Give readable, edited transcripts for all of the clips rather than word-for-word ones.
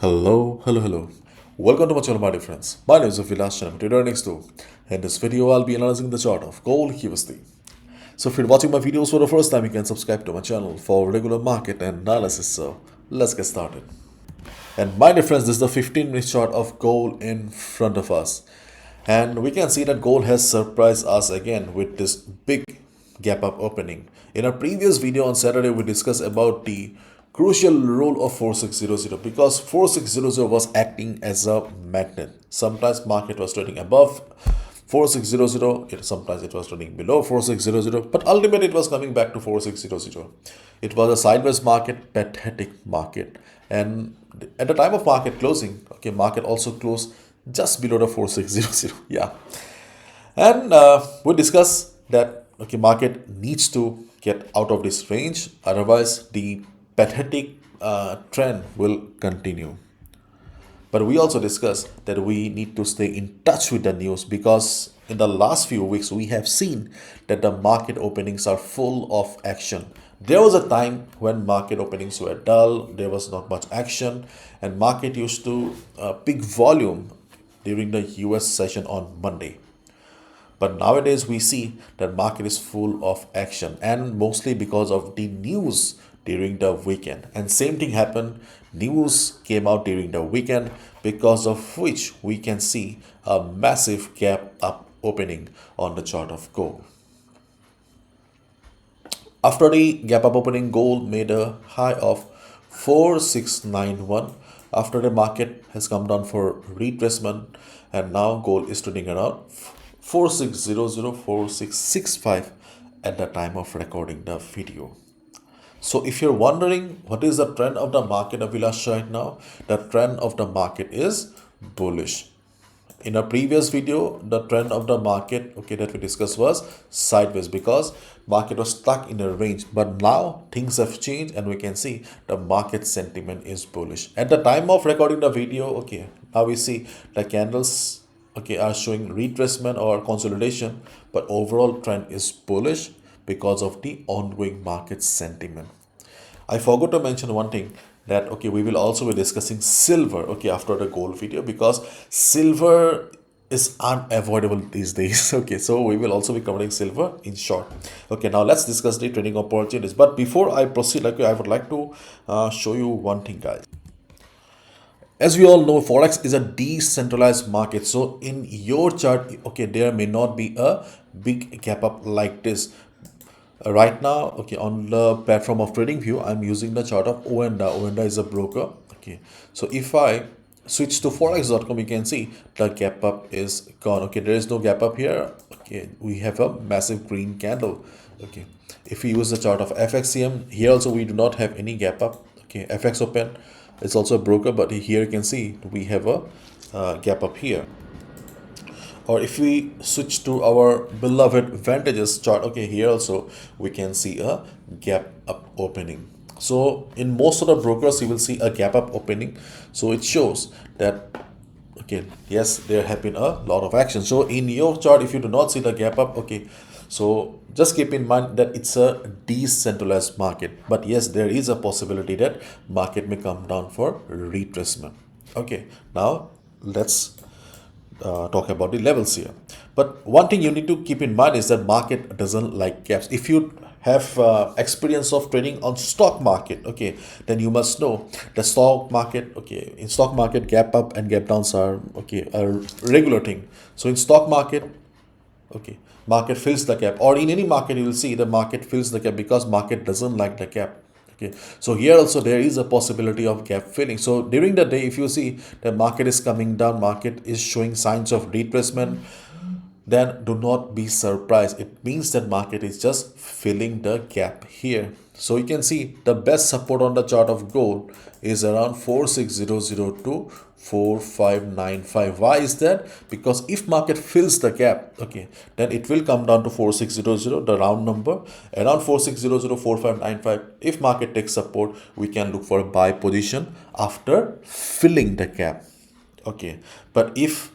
Hello. Welcome to my channel, my dear friends. My name is Vilas and I'm Trader next to. In this video, I'll be analyzing the chart of gold USD. So if you're watching my videos for the first time, you can subscribe to my channel for regular market and analysis. So let's get started. And my dear friends, this is the 15-minute chart of gold in front of us. And we can see that gold has surprised us again with this big gap up opening. In our previous video on Saturday, we discussed about the crucial role of 4600 because 4600 was acting as a magnet. Sometimes market was trading above 4600, sometimes it was trading below 4600, but ultimately it was coming back to 4600. It was a sideways market, pathetic market, and at the time of market closing, market also closed just below the 4600. Yeah, and we discuss that market needs to get out of this range, otherwise the pathetic trend will continue. But we also discussed that we need to stay in touch with the news because in the last few weeks we have seen that the market openings are full of action. There was a time when market openings were dull, there was not much action, and market used to pick volume during the US session on Monday. But nowadays we see that market is full of action, and mostly because of the news during the weekend. And same thing happened, news came out during the weekend, because of which we can see a massive gap up opening on the chart of gold. After the gap up opening, gold made a high of 4691. After the market has come down for retracement, and now gold is trading around 4600, 4665 at the time of recording the video. So if you're wondering what is the trend of the market, Abhilash, right now, the trend of the market is bullish. In a previous video, the trend of the market that we discussed was sideways because market was stuck in a range. But now things have changed and we can see the market sentiment is bullish. At the time of recording the video, now we see the candles are showing retracement or consolidation, but overall trend is bullish because of the ongoing market sentiment. I forgot to mention one thing, that we will also be discussing silver after the gold video because silver is unavoidable these days. So we will also be covering silver in short. Now let's discuss the trading opportunities, but before I proceed, I would like to show you one thing, guys. As we all know, forex is a decentralized market, so in your chart there may not be a big gap up like this. Right now on the platform of TradingView, I'm using the chart of Oenda. Oenda is a broker. So if I switch to forex.com, you can see the gap up is gone. There is no gap up here. We have a massive green candle. If we use the chart of FXCM, here also we do not have any gap up. FX Open is also a broker, but here you can see we have a gap up here. Or if we switch to our beloved Vantage's chart, here also we can see a gap up opening. So in most of the brokers, you will see a gap up opening. So it shows that yes, there have been a lot of action. So in your chart, if you do not see the gap up, so just keep in mind that it's a decentralized market. But yes, there is a possibility that market may come down for retracement. Now let's talk about the levels here. But one thing you need to keep in mind is that market doesn't like gaps. If you have experience of trading on stock market, then you must know the stock market, in stock market, gap up and gap downs are a regular thing. So in stock market, market fills the gap, or in any market you will see the market fills the gap because market doesn't like the gap. So here also there is a possibility of gap filling. So during the day, if you see the market is coming down, market is showing signs of retracement, then do not be surprised. It means that market is just filling the gap here. So you can see the best support on the chart of gold is around 46002 to 4595. Why is that? Because if market fills the gap, then it will come down to 4600, the round number, around 4600 4595. If market takes support, we can look for a buy position after filling the gap. But if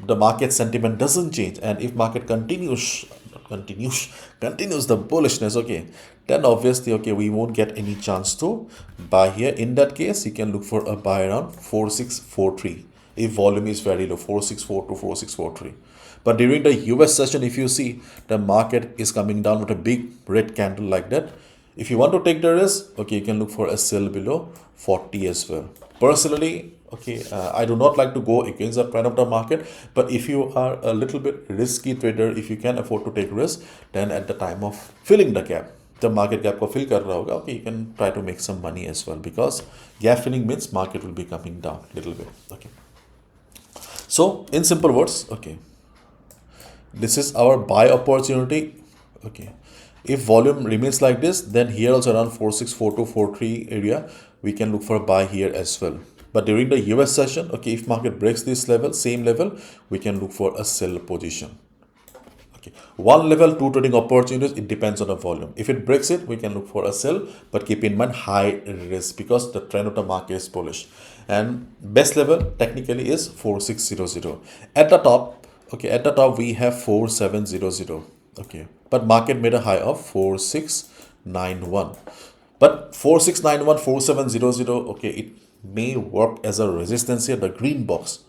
the market sentiment doesn't change and if market continues continues the bullishness, okay, then obviously, okay, we won't get any chance to buy here. In that case, you can look for a buy around 4643 if volume is very low, 464 to 4643. But during the US session, if you see, the market is coming down with a big red candle like that. If you want to take the risk, okay, you can look for a sell below 40 as well. Personally, okay, I do not like to go against the trend of the market, but if you are a little bit risky trader, if you can afford to take risk, then at the time of filling the gap, the market gap को fill कर रहा होगा, okay, you can try to make some money as well, because gap filling means market will be coming down a little bit. Okay, so in simple words, okay, this is our buy opportunity. Okay, if volume remains like this, then here also around 464243 area, we can look for a buy here as well. But during the US session, okay, if market breaks this level, same level, we can look for a sell position. Okay, one level, two trading opportunities, it depends on the volume. If it breaks it, we can look for a sell, but keep in mind high risk, because the trend of the market is bullish. And best level technically is 4600. At the top, okay, at the top we have 4700. Okay, but market made a high of 4691. But 4691, 4700, okay, it may work as a resistance here, the green box.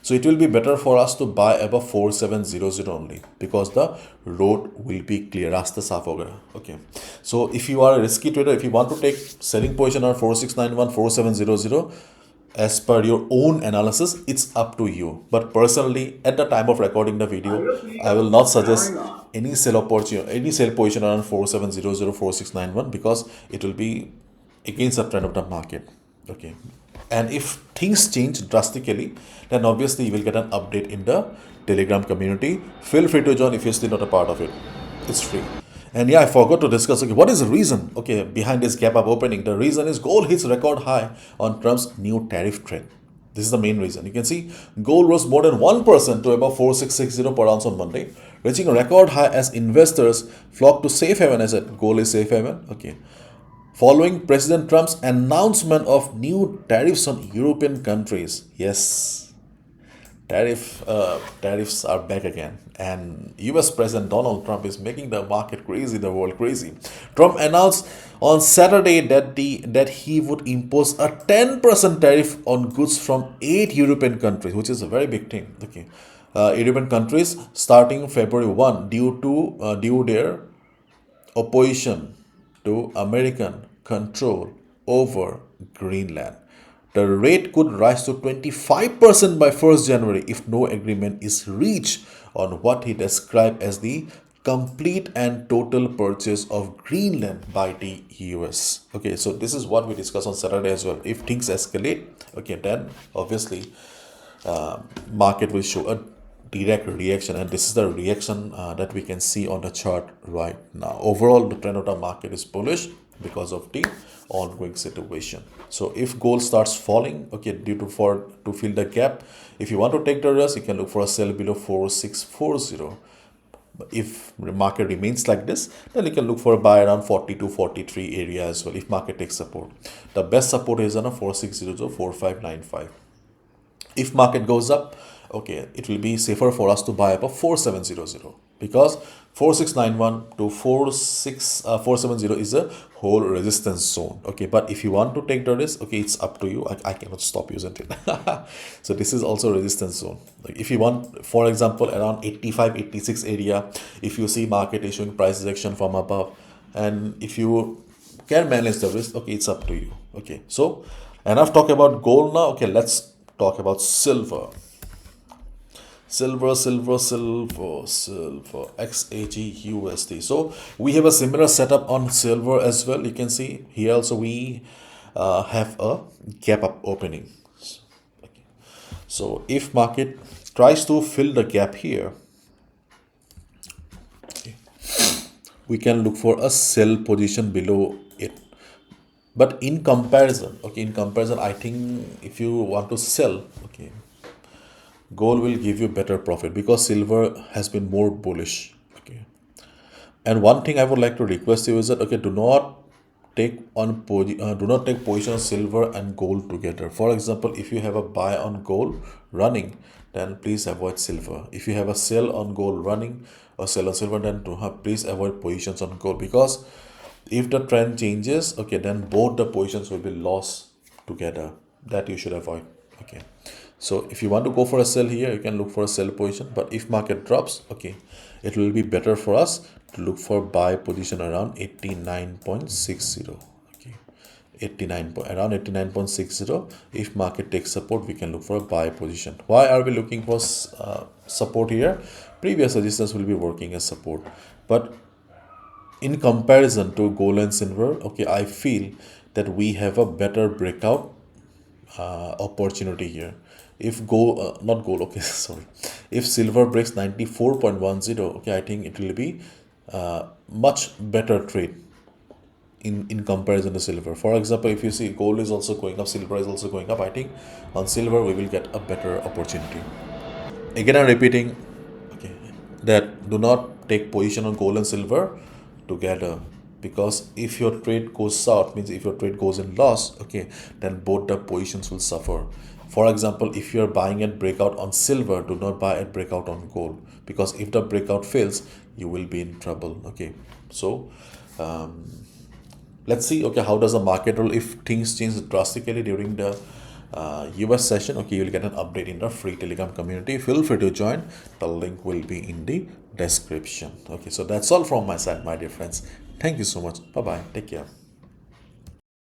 So it will be better for us to buy above 4700 only, because the road will be clear. Rasta saaf ho gaya. Okay, so if you are a risky trader, if you want to take selling position on 4691, 4700, as per your own analysis, it's up to you. But personally, at the time of recording the video, I will not suggest any sell opportunity, any sell position around 4700, 4691, because it will be against the trend of the market. Okay, and if things change drastically, then obviously you will get an update in the Telegram community. Feel free to join if you're still not a part of it. It's free. And yeah, I forgot to discuss, okay, what is the reason, okay, behind this gap up opening? The reason is gold hits record high on Trump's new tariff trend. This is the main reason. You can see gold rose more than 1% to about 4660 per ounce on Monday, reaching a record high as investors flock to safe haven. I said gold is safe haven. Okay, following President Trump's announcement of new tariffs on European countries. Yes, tariffs are back again, and US President Donald Trump is making the market crazy, the world crazy. Trump announced on Saturday that he would impose a 10% tariff on goods from 8 European countries, which is a very big thing. Okay, European countries starting February 1 due their opposition to American control over Greenland. The rate could rise to 25% by 1st January if no agreement is reached on what he described as the complete and total purchase of Greenland by the US. Okay, so this is what we discussed on Saturday as well. If things escalate, okay, then obviously market will show a direct reaction, and this is the reaction that we can see on the chart right now. Overall, the trend of the market is bullish because of the ongoing situation. So if gold starts falling, okay, to fill the gap, if you want to take the risk, you can look for a sell below 4640. If the market remains like this, then you can look for a buy around 40 to 43 area as well if market takes support. The best support is on a 4600, 4595. If market goes up, okay, it will be safer for us to buy up a 4700, because 4691 to 470 is a whole resistance zone. Okay, but if you want to take the risk, okay, it's up to you. I cannot stop you, isn't it? So this is also resistance zone. Like if you want, for example, around 85, 86 area, if you see market issuing price rejection from above, and if you can manage the risk, okay, it's up to you. Okay, so enough talk about gold now. Okay, let's talk about silver. Silver, XAUUSD. So we have a similar setup on silver as well. You can see here also we have a gap up opening. Okay. So if market tries to fill the gap here, okay, we can look for a sell position below it. But in comparison, I think if you want to sell, okay, gold will give you better profit because silver has been more bullish. Okay, and one thing I would like to request you is that, okay, do not take position on silver and gold together. For example, if you have a buy on gold running, then please avoid silver. If you have a sell on gold running, or sell on silver, then please avoid positions on gold, because if the trend changes, okay, then both the positions will be lost together. That you should avoid. Okay, so if you want to go for a sell here, you can look for a sell position, but if market drops, okay, it will be better for us to look for buy position around 89.60. Okay, around 89.60. If market takes support, we can look for a buy position. Why are we looking for support here? Previous resistance will be working as support, but in comparison to gold and silver, okay, I feel that we have a better breakout opportunity here. If gold, not gold, okay, sorry, if silver breaks 94.10, okay, I think it will be much better trade in comparison to silver. For example, if you see gold is also going up, silver is also going up, I think on silver we will get a better opportunity. Again, I'm repeating, okay, that do not take position on gold and silver together, because if your trade goes south, means if your trade goes in loss, okay, then both the positions will suffer. For example, if you're buying at breakout on silver, do not buy at breakout on gold, because if the breakout fails, you will be in trouble. Okay, so let's see, okay, how does the market roll. If things change drastically during the US session, okay, you'll get an update in the free Telegram community. Feel free to join. The link will be in the description. Okay, so that's all from my side, my dear friends. Thank you so much. Bye bye. Take care.